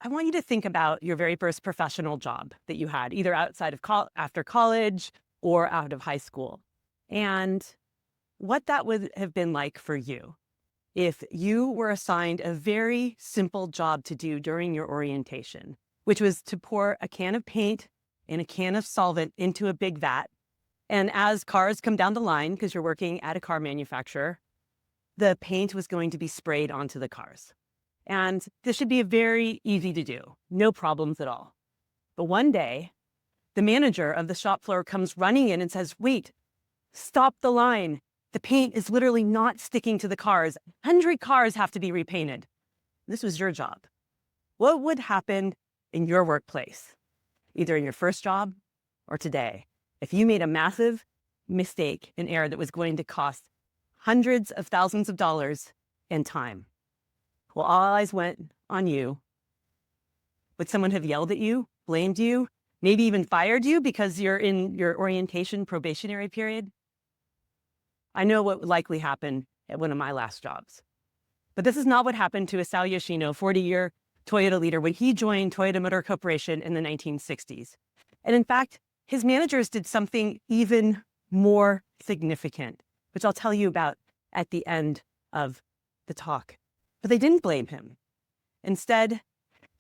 I want you to think about your very first professional job that you had, either outside of after college or out of high school, and what that would have been like for you if you were assigned a very simple job to do during your orientation, which was to pour a can of paint and a can of solvent into a big vat. And as cars come down the line, because you're working at a car manufacturer, the paint was going to be sprayed onto the cars. And this should be very easy to do, no problems at all. But one day, the manager of the shop floor comes running in and says, "Wait, stop the line. The paint is literally not sticking to the cars. 100 cars have to be repainted." This was your job. What would happen in your workplace, either in your first job or today, if you made a massive mistake, an error that was going to cost hundreds of thousands of dollars in time? Well, all eyes went on you. Would someone have yelled at you, blamed you, maybe even fired you because you're in your orientation probationary period? I know what would likely happen at one of my last jobs. But this is not what happened to Isao Yoshino, 40-year Toyota leader, when he joined Toyota Motor Corporation in the 1960s. And in fact, his managers did something even more significant, which I'll tell you about at the end of the talk. But they didn't blame him. Instead,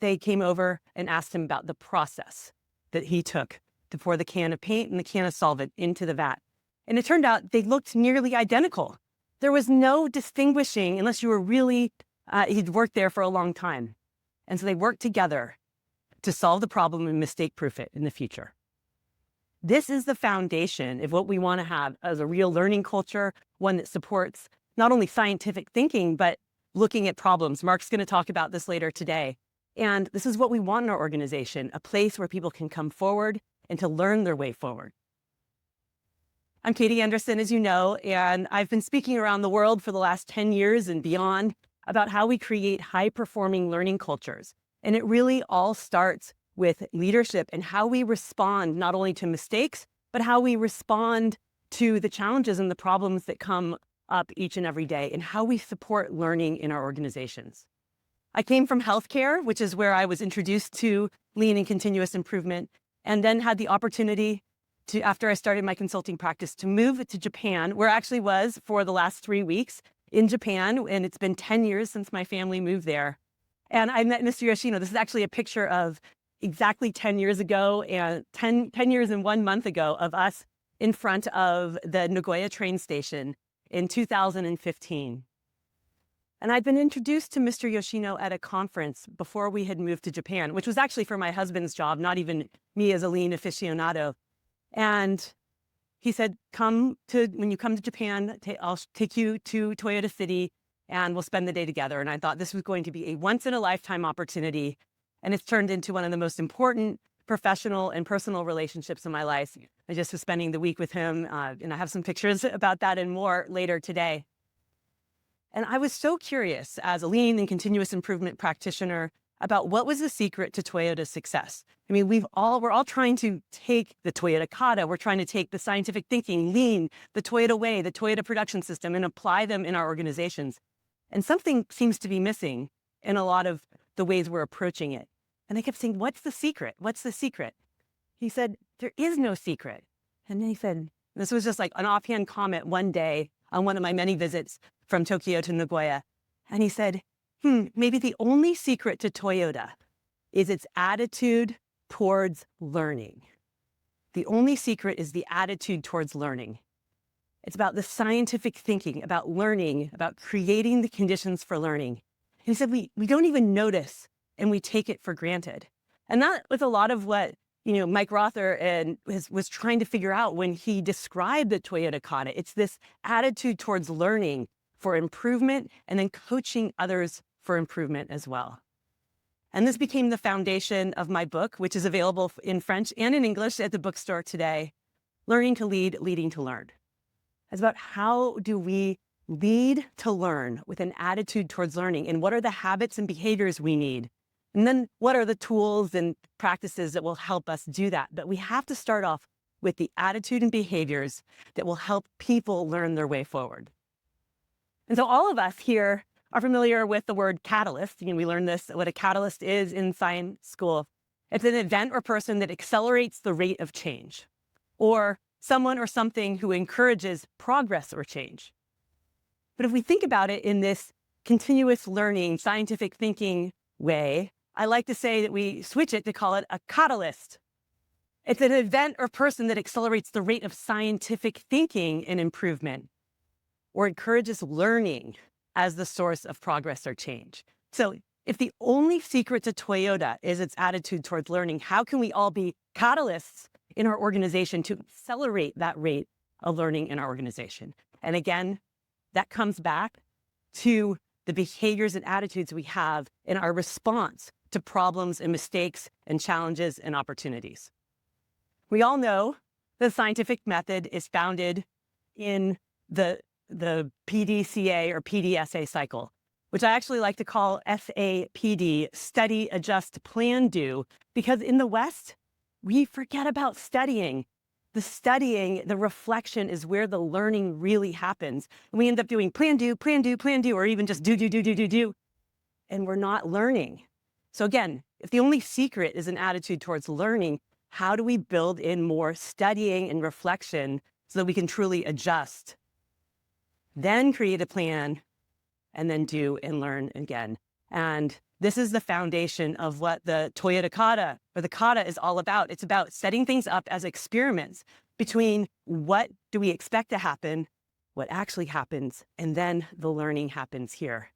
they came over and asked him about the process that he took to pour the can of paint and the can of solvent into the vat. And it turned out they looked nearly identical. There was no distinguishing unless you were really, he'd worked there for a long time. And so they worked together to solve the problem and mistake-proof it in the future. This is the foundation of what we want to have as a real learning culture, one that supports not only scientific thinking, but looking at problems. Mark's going to talk about this later today. And this is what we want in our organization, a place where people can come forward and to learn their way forward. I'm Katie Anderson, as you know, and I've been speaking around the world for the last 10 years and beyond about how we create high-performing learning cultures. And it really all starts with leadership and how we respond not only to mistakes, but how we respond to the challenges and the problems that come up each and every day, and how we support learning in our organizations. I came from healthcare, which is where I was introduced to lean and continuous improvement, and then had the opportunity to, after I started my consulting practice, to move to Japan, where I actually was for the last 3 weeks in Japan, and it's been 10 years since my family moved there. And I met Mr. Yoshino. This is actually a picture of exactly 10 years ago, and 10 years and 1 month ago of us in front of the Nagoya train station in 2015. And I'd been introduced to Mr. Yoshino at a conference before we had moved to Japan, which was actually for my husband's job, not even me as a lean aficionado. And he said, when you come to Japan, I'll take you to Toyota City and we'll spend the day together. And I thought this was going to be a once in a lifetime opportunity. And it's turned into one of the most important professional and personal relationships in my life. I just was spending the week with him, and I have some pictures about that and more later today. And I was so curious as a lean and continuous improvement practitioner about what was the secret to Toyota's success. I mean, we're all trying to take the Toyota Kata, we're trying to take the scientific thinking, lean, the Toyota way, the Toyota production system, and apply them in our organizations. And something seems to be missing in a lot of the ways we're approaching it. And I kept saying, what's the secret? What's the secret? He said, there is no secret. And then he said, this was just like an offhand comment one day on one of my many visits from Tokyo to Nagoya. And he said, maybe the only secret to Toyota is its attitude towards learning. The only secret is the attitude towards learning. It's about the scientific thinking, about learning, about creating the conditions for learning. And he said, we don't even notice and we take it for granted. And that was a lot of what Mike Rother was trying to figure out when he described the Toyota Kata. It's this attitude towards learning for improvement and then coaching others for improvement as well. And this became the foundation of my book, which is available in French and in English at the bookstore today, Learning to Lead, Leading to Learn. It's about how do we lead to learn with an attitude towards learning, and what are the habits and behaviors we need? And then what are the tools and practices that will help us do that? But we have to start off with the attitude and behaviors that will help people learn their way forward. And so all of us here are familiar with the word catalyst, we learned this, what a catalyst is in science school. It's an event or person that accelerates the rate of change, or someone or something who encourages progress or change. But if we think about it in this continuous learning, scientific thinking way, I like to say that we switch it to call it a catalyst. It's an event or person that accelerates the rate of scientific thinking and improvement, or encourages learning as the source of progress or change. So if the only secret to Toyota is its attitude towards learning, how can we all be catalysts in our organization to accelerate that rate of learning in our organization? And again, that comes back to the behaviors and attitudes we have in our response to problems and mistakes and challenges and opportunities. We all know the scientific method is founded in the PDCA or PDSA cycle, which I actually like to call SAPD, study, adjust, plan, do, because in the West, we forget about studying. The studying, the reflection is where the learning really happens. And we end up doing plan, do, plan, do, plan, do, or even just do, and we're not learning. So again, if the only secret is an attitude towards learning, how do we build in more studying and reflection so that we can truly adjust, then create a plan, and then do and learn again? And this is the foundation of what the Toyota Kata, or the Kata, is all about. It's about setting things up as experiments between what do we expect to happen, what actually happens, and then the learning happens here.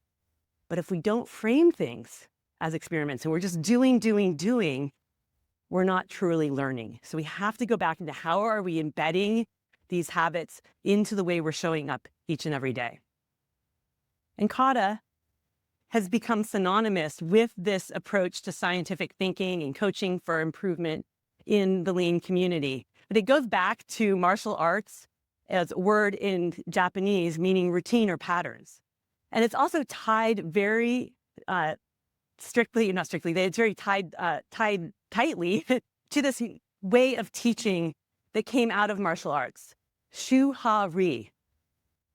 But if we don't frame things as experiments and we're just doing, we're not truly learning. So we have to go back into how are we embedding these habits into the way we're showing up each and every day. And Kata has become synonymous with this approach to scientific thinking and coaching for improvement in the lean community. But it goes back to martial arts as a word in Japanese meaning routine or patterns. And it's also tied very it's very tied tightly to this way of teaching that came out of martial arts, shu-ha-ri.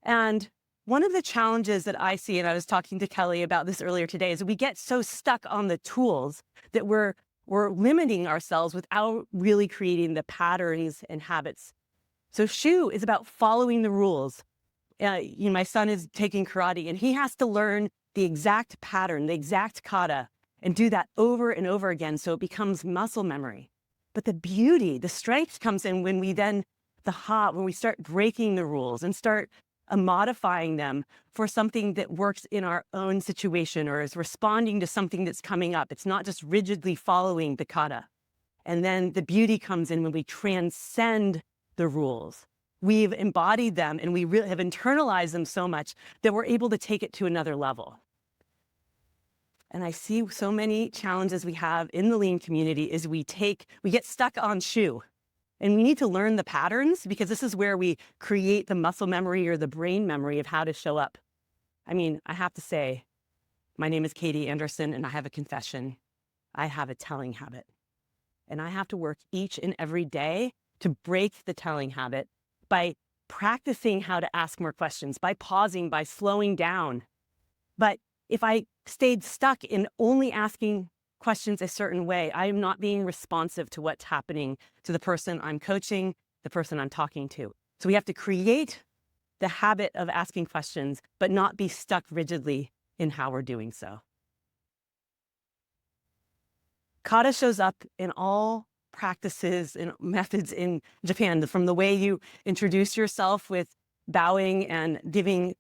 And one of the challenges that I see, and I was talking to Kelly about this earlier today, is that we get so stuck on the tools that we're limiting ourselves without really creating the patterns and habits. So shu is about following the rules. My son is taking karate, and he has to learn the exact pattern, the exact kata, and do that over and over again so it becomes muscle memory. But the beauty, the strength comes in when we start breaking the rules and start modifying them for something that works in our own situation or is responding to something that's coming up. It's not just rigidly following the kata. And then the beauty comes in when we transcend the rules. We've embodied them and we really have internalized them so much that we're able to take it to another level. And I see so many challenges we have in the lean community is we get stuck on shu. And we need to learn the patterns because this is where we create the muscle memory or the brain memory of how to show up. I have to say, my name is Katie Anderson and I have a confession. I have a telling habit. And I have to work each and every day to break the telling habit by practicing how to ask more questions, by pausing, by slowing down. But if I stayed stuck in only asking questions a certain way, I am not being responsive to what's happening to the person I'm coaching, the person I'm talking to. So we have to create the habit of asking questions, but not be stuck rigidly in how we're doing so. Kata shows up in all practices and methods in Japan, from the way you introduce yourself with bowing and giving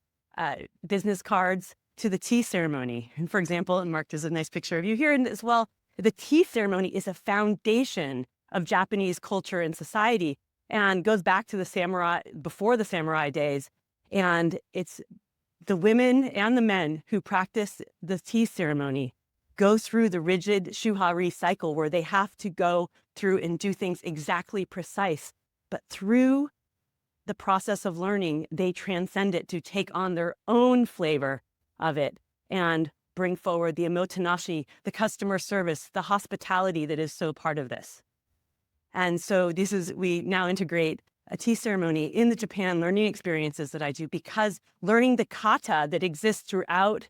business cards to the tea ceremony. And for example, and Mark, there's a nice picture of you here as well. The tea ceremony is a foundation of Japanese culture and society and goes back to the samurai, before the samurai days. And it's the women and the men who practice the tea ceremony go through the rigid shu-ha-ri cycle where they have to go through and do things exactly precise. But through the process of learning, they transcend it to take on their own flavor of it and bring forward the omotenashi, the customer service, the hospitality that is so part of this. And so we now integrate a tea ceremony in the Japan learning experiences that I do because learning the kata that exists throughout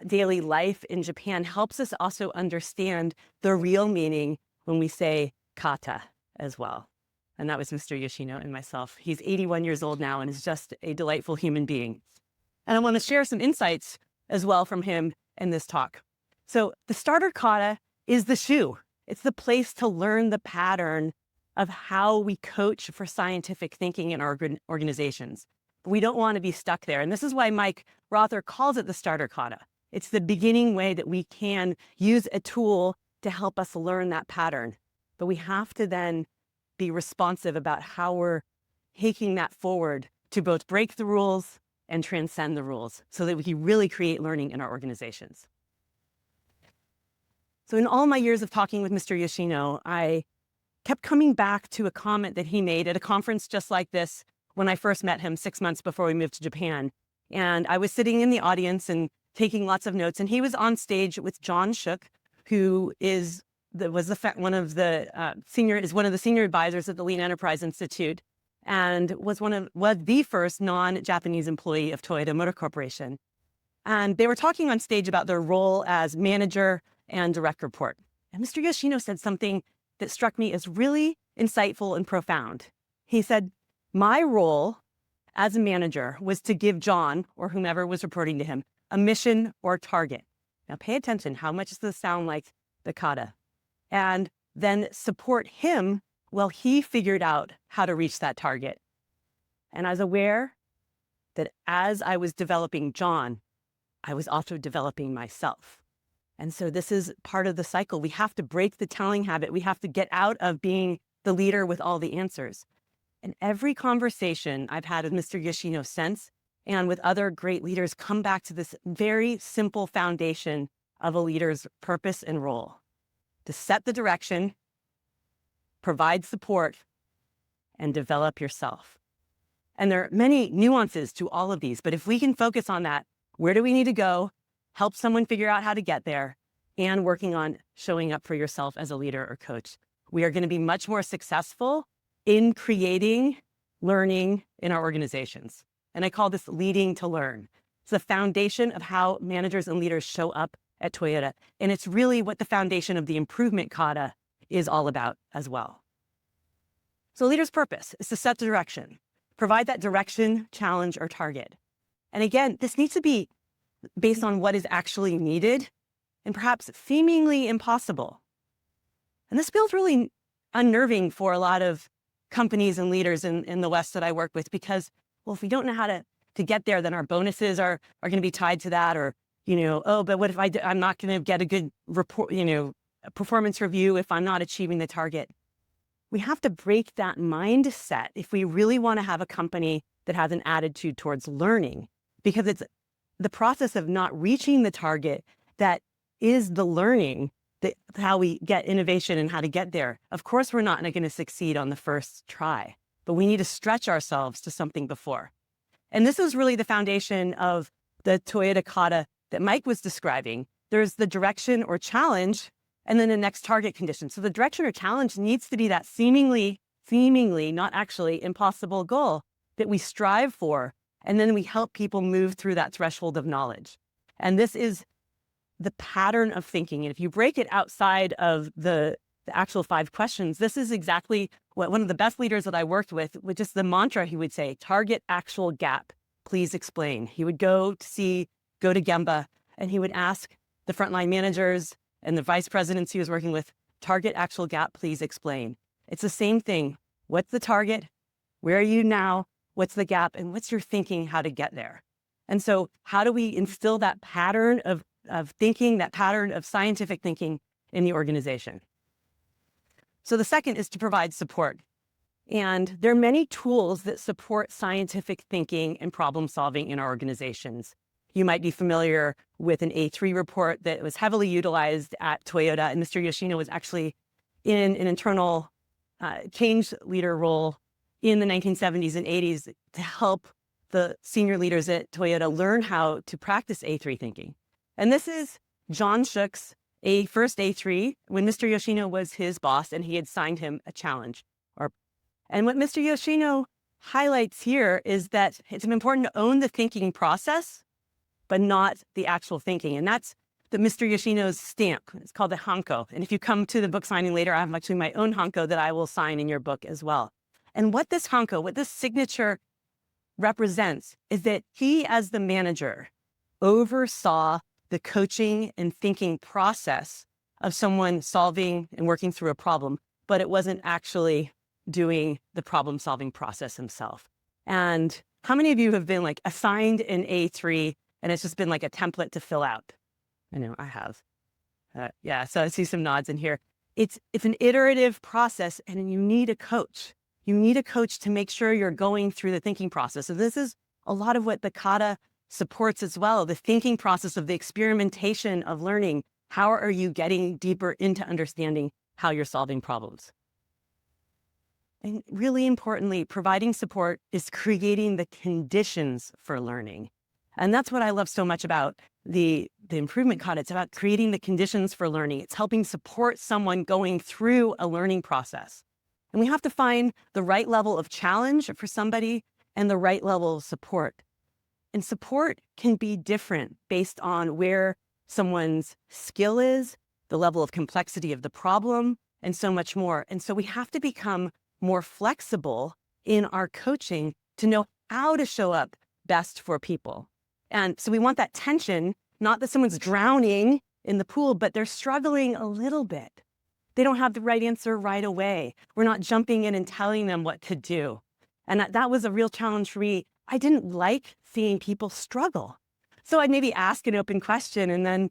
daily life in Japan helps us also understand the real meaning when we say kata as well. And that was Mr. Yoshino and myself. He's 81 years old now and is just a delightful human being. And I want to share some insights as well from him in this talk. So the starter kata is the shoe. It's the place to learn the pattern of how we coach for scientific thinking in our organizations. But we don't want to be stuck there. And this is why Mike Rother calls it the starter kata. It's the beginning way that we can use a tool to help us learn that pattern. But we have to then be responsive about how we're taking that forward to both break the rules and transcend the rules so that we can really create learning in our organizations. So in all my years of talking with Mr. Yoshino, I kept coming back to a comment that he made at a conference just like this when I first met him 6 months before we moved to Japan. And I was sitting in the audience and taking lots of notes, and he was on stage with John Shook, who is one of the senior advisors at the Lean Enterprise Institute, and was the first non-Japanese employee of Toyota Motor Corporation. And they were talking on stage about their role as manager and direct report. And Mr. Yoshino said something that struck me as really insightful and profound. He said, my role as a manager was to give John, or whomever was reporting to him, a mission or target. Now pay attention, how much does this sound like the kata? And then support him while he figured out how to reach that target. And I was aware that as I was developing John, I was also developing myself. And so this is part of the cycle. We have to break the telling habit. We have to get out of being the leader with all the answers. And every conversation I've had with Mr. Yoshino since, and with other great leaders, come back to this very simple foundation of a leader's purpose and role: to set the direction, provide support, and develop yourself. And there are many nuances to all of these, but if we can focus on that, where do we need to go, help someone figure out how to get there, and working on showing up for yourself as a leader or coach, we are going to be much more successful in creating learning in our organizations. And I call this leading to learn. It's the foundation of how managers and leaders show up at Toyota. And it's really what the foundation of the improvement kata is all about as well. So leader's purpose is to set the direction, provide that direction, challenge, or target. And again, this needs to be based on what is actually needed and perhaps seemingly impossible. And this feels really unnerving for a lot of companies and leaders in the West that I work with, because, well, if we don't know how to get there, then our bonuses are going to be tied to that, or, but what if I'm not going to get a good report, a performance review if I'm not achieving the target. We have to break that mindset if we really want to have a company that has an attitude towards learning, because it's the process of not reaching the target that is the learning, how we get innovation and how to get there. Of course, we're not going to succeed on the first try, but we need to stretch ourselves to something before. And this is really the foundation of the Toyota kata that Mike was describing. There's the direction or challenge, and then the next target condition. So the direction or challenge needs to be that seemingly, not actually, impossible goal that we strive for. And then we help people move through that threshold of knowledge. And this is the pattern of thinking. And if you break it outside of the actual 5 questions, this is exactly what one of the best leaders that I worked with, which is the mantra he would say: target, actual, gap, please explain. He would go to Gemba, and he would ask the frontline managers and the vice presidents he was working with, target, actual, gap, please explain. It's the same thing. What's the target? Where are you now? What's the gap? And what's your thinking how to get there? And so how do we instill that pattern of thinking, that pattern of scientific thinking in the organization? So the second is to provide support. And there are many tools that support scientific thinking and problem solving in our organizations. You might be familiar with an A3 report that was heavily utilized at Toyota, and Mr. Yoshino was actually in an internal change leader role in the 1970s and 80s to help the senior leaders at Toyota learn how to practice A3 thinking. And this is John Shook's first A3 when Mr. Yoshino was his boss and he had signed him a challenge. And what Mr. Yoshino highlights here is that it's important to own the thinking process, but not the actual thinking. And that's the Mr. Yoshino's stamp. It's called the Hanko. And if you come to the book signing later, I have actually my own Hanko that I will sign in your book as well. And what this Hanko, what this signature represents is that he, as the manager, oversaw the coaching and thinking process of someone solving and working through a problem, but it wasn't actually doing the problem-solving process himself. And how many of you have been like assigned an A3 and it's just been like a template to fill out? I know I have. Yeah, so I see some nods in here. It's an iterative process and you need a coach. You need a coach to make sure you're going through the thinking process. So this is a lot of what the Kata supports as well, the thinking process of the experimentation of learning. How are you getting deeper into understanding how you're solving problems? And really importantly, providing support is creating the conditions for learning. And that's what I love so much about the improvement Kata. It's about creating the conditions for learning. It's helping support someone going through a learning process. And we have to find the right level of challenge for somebody and the right level of support. And support can be different based on where someone's skill is, the level of complexity of the problem, and so much more. And so we have to become more flexible in our coaching to know how to show up best for people. And so we want that tension, not that someone's drowning in the pool, but they're struggling a little bit. They don't have the right answer right away. We're not jumping in and telling them what to do. And that was a real challenge for me. I didn't like seeing people struggle. So I'd maybe ask an open question and then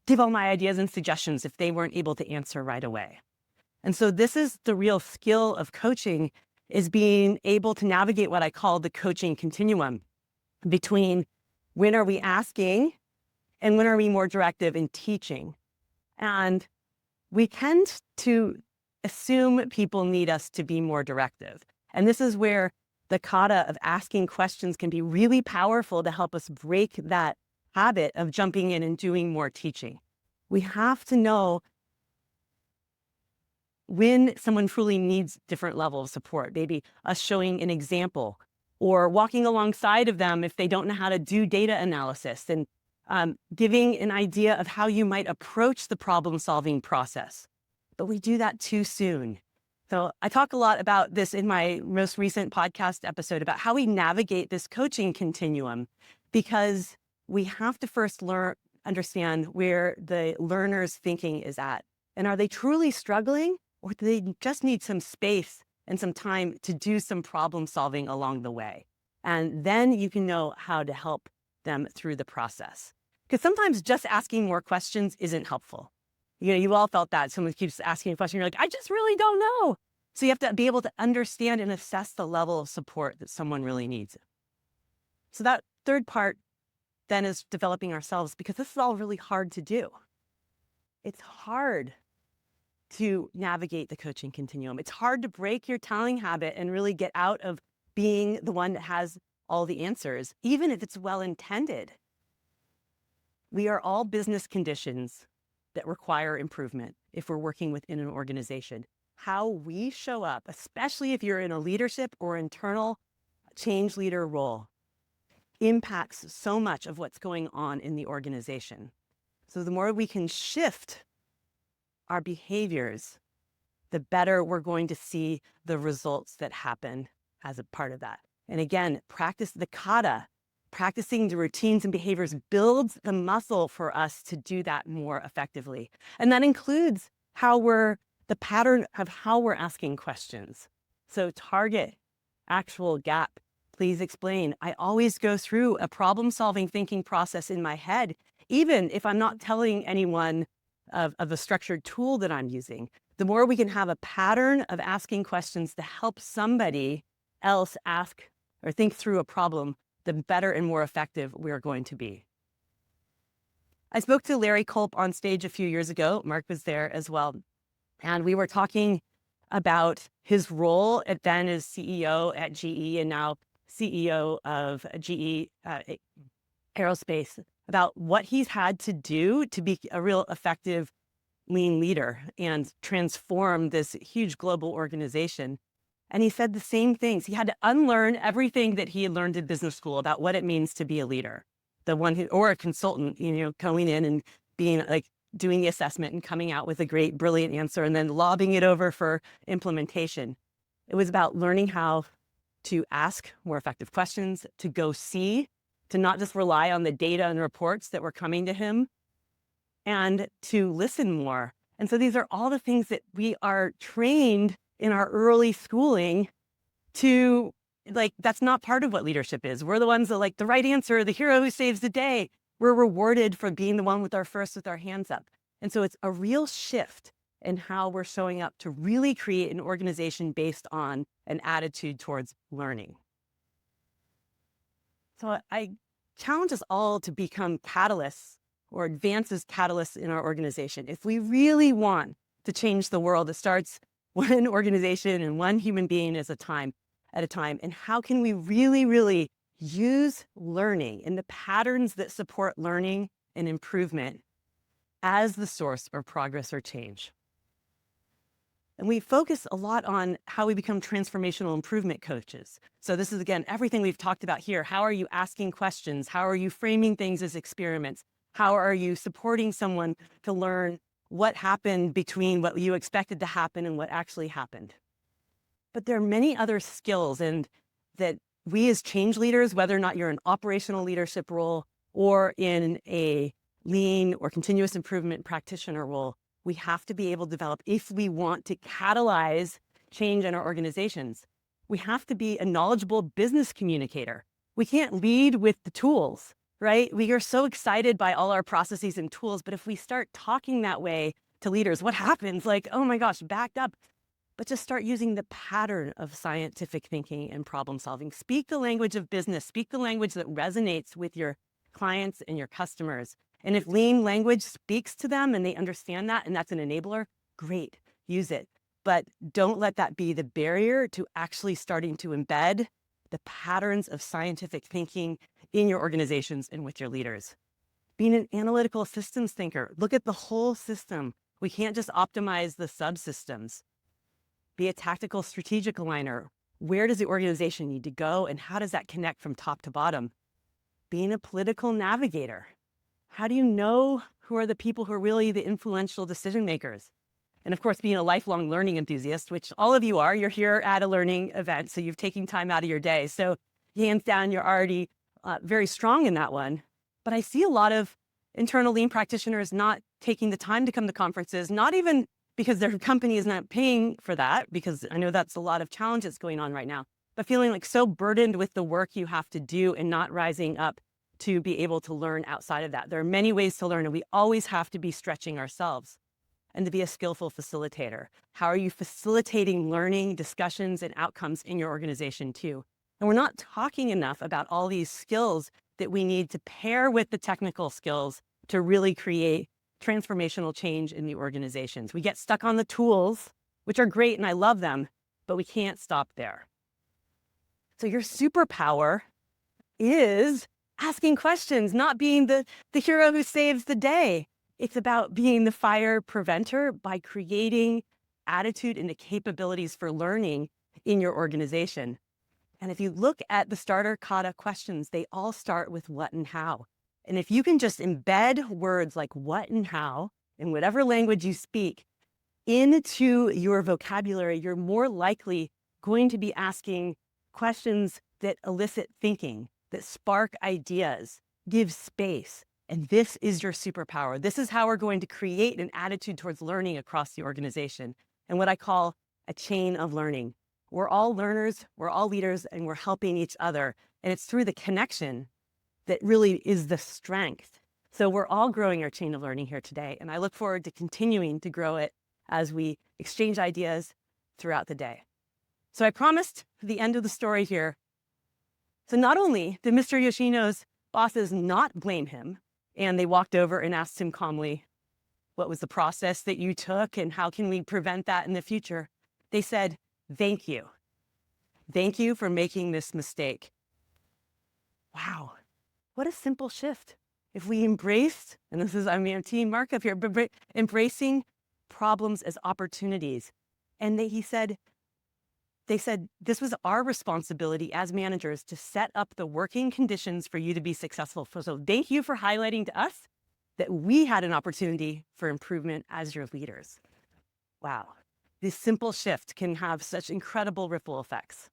give all my ideas and suggestions if they weren't able to answer right away. And so this is the real skill of coaching, is being able to navigate what I call the coaching continuum between when are we asking and when are we more directive in teaching. And we tend to assume people need us to be more directive. And this is where the kata of asking questions can be really powerful to help us break that habit of jumping in and doing more teaching. We have to know when someone truly needs different level of support, maybe us showing an example or walking alongside of them if they don't know how to do data analysis, and giving an idea of how you might approach the problem-solving process. But we do that too soon. So I talk a lot about this in my most recent podcast episode about how we navigate this coaching continuum, because we have to first understand where the learner's thinking is at. And are they truly struggling, or do they just need some space and some time to do some problem solving along the way? And then you can know how to help them through the process. Because sometimes just asking more questions isn't helpful. You know, you all felt that. Someone keeps asking a question, you're like, I just really don't know. So you have to be able to understand and assess the level of support that someone really needs. So that third part then is developing ourselves, because this is all really hard to do. It's hard to navigate the coaching continuum. It's hard to break your telling habit and really get out of being the one that has all the answers, even if it's well-intended. We are all business conditions that require improvement if we're working within an organization. How we show up, especially if you're in a leadership or internal change leader role, impacts so much of what's going on in the organization. So the more we can shift our behaviors, the better we're going to see the results that happen as a part of that. And again, practice the kata. Practicing the routines and behaviors builds the muscle for us to do that more effectively. And that includes the pattern of how we're asking questions. So target, actual gap, please explain. I always go through a problem-solving thinking process in my head, even if I'm not telling anyone of a structured tool that I'm using. The more we can have a pattern of asking questions to help somebody else ask or think through a problem, the better and more effective we're going to be. I spoke to Larry Culp on stage a few years ago. Mark was there as well. And we were talking about his role then as CEO at GE and now CEO of GE Aerospace, about what he's had to do to be a real effective lean leader and transform this huge global organization. And he said the same things. He had to unlearn everything that he had learned in business school about what it means to be a leader. the one who, or a consultant, going in and being like doing the assessment and coming out with a great, brilliant answer and then lobbing it over for implementation. It was about learning how to ask more effective questions, to go see, to not just rely on the data and reports that were coming to him, and to listen more. And so these are all the things that we are trained in our early schooling to, like, that's not part of what leadership is. We're the ones that, like, the right answer, the hero who saves the day. We're rewarded for being the one with our hands up. And so it's a real shift in how we're showing up to really create an organization based on an attitude towards learning. So I challenge us all to become catalysts or advance as catalysts in our organization. If we really want to change the world, it starts one organization and one human being at a time. And how can we really, really use learning and the patterns that support learning and improvement as the source of progress or change? And we focus a lot on how we become transformational improvement coaches. So this is, again, everything we've talked about here. How are you asking questions? How are you framing things as experiments? How are you supporting someone to learn what happened between what you expected to happen and what actually happened? But there are many other skills and that we as change leaders, whether or not you're in operational leadership role or in a lean or continuous improvement practitioner role, we have to be able to develop if we want to catalyze change in our organizations. We have to be a knowledgeable business communicator. We can't lead with the tools, right? We are so excited by all our processes and tools, but if we start talking that way to leaders, what happens? Like, oh my gosh, backed up. But just start using the pattern of scientific thinking and problem solving. Speak the language of business. Speak the language that resonates with your clients and your customers. And if lean language speaks to them and they understand that, and that's an enabler, great, use it. But don't let that be the barrier to actually starting to embed the patterns of scientific thinking in your organizations and with your leaders. Being an analytical systems thinker, look at the whole system. We can't just optimize the subsystems. Be a tactical strategic aligner. Where does the organization need to go and how does that connect from top to bottom? Being a political navigator. How do you know who are the people who are really the influential decision makers? And of course, being a lifelong learning enthusiast, which all of you are. You're here at a learning event, so you've taken time out of your day. So hands down, you're already very strong in that one. But I see a lot of internal lean practitioners not taking the time to come to conferences, not even because their company is not paying for that, because I know that's a lot of challenges going on right now, but feeling like so burdened with the work you have to do and not rising up to be able to learn outside of that. There are many ways to learn, and we always have to be stretching ourselves. And to be a skillful facilitator. How are you facilitating learning, discussions, and outcomes in your organization too? And we're not talking enough about all these skills that we need to pair with the technical skills to really create transformational change in the organizations. We get stuck on the tools, which are great and I love them, but we can't stop there. So your superpower is asking questions, not being the hero who saves the day. It's about being the fire preventer by creating attitude and the capabilities for learning in your organization. And if you look at the starter kata questions, they all start with what and how. And if you can just embed words like what and how in whatever language you speak into your vocabulary, you're more likely going to be asking questions that elicit thinking, that spark ideas, give space. And this is your superpower. This is how we're going to create an attitude towards learning across the organization and what I call a chain of learning. We're all learners, we're all leaders, and we're helping each other. And it's through the connection that really is the strength. So we're all growing our chain of learning here today. And I look forward to continuing to grow it as we exchange ideas throughout the day. So I promised the end of the story here. So not only did Mr. Yoshino's bosses not blame him, and they walked over and asked him calmly, what was the process that you took and how can we prevent that in the future? They said, thank you. Thank you for making this mistake. Wow, what a simple shift. If we embraced, and this is, I'm team markup here, but embracing problems as opportunities. And he said, they said this was our responsibility as managers to set up the working conditions for you to be successful. So thank you for highlighting to us that we had an opportunity for improvement as your leaders. Wow, this simple shift can have such incredible ripple effects.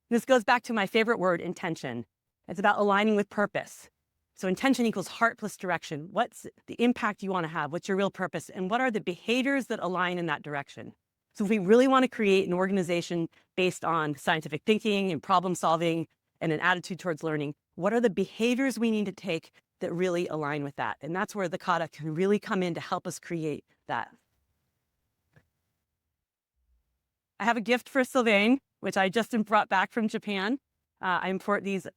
This goes back to my favorite word, intention. It's about aligning with purpose. So intention equals heart plus direction. What's the impact you want to have? What's your real purpose? And what are the behaviors that align in that direction? So if we really want to create an organization based on scientific thinking and problem solving and an attitude towards learning, what are the behaviors we need to take that really align with that? And that's where the kata can really come in to help us create that. I have a gift for Sylvain, which I just brought back from Japan. I import these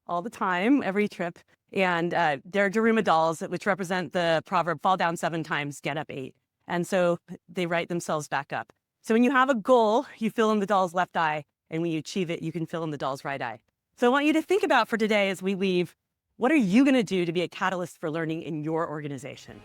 all the time, every trip. And they're Daruma dolls, which represent the proverb, fall down 7 times, get up 8. And so they write themselves back up. So when you have a goal, you fill in the doll's left eye. And when you achieve it, you can fill in the doll's right eye. So I want you to think about for today as we leave, what are you going to do to be a catalyst for learning in your organization?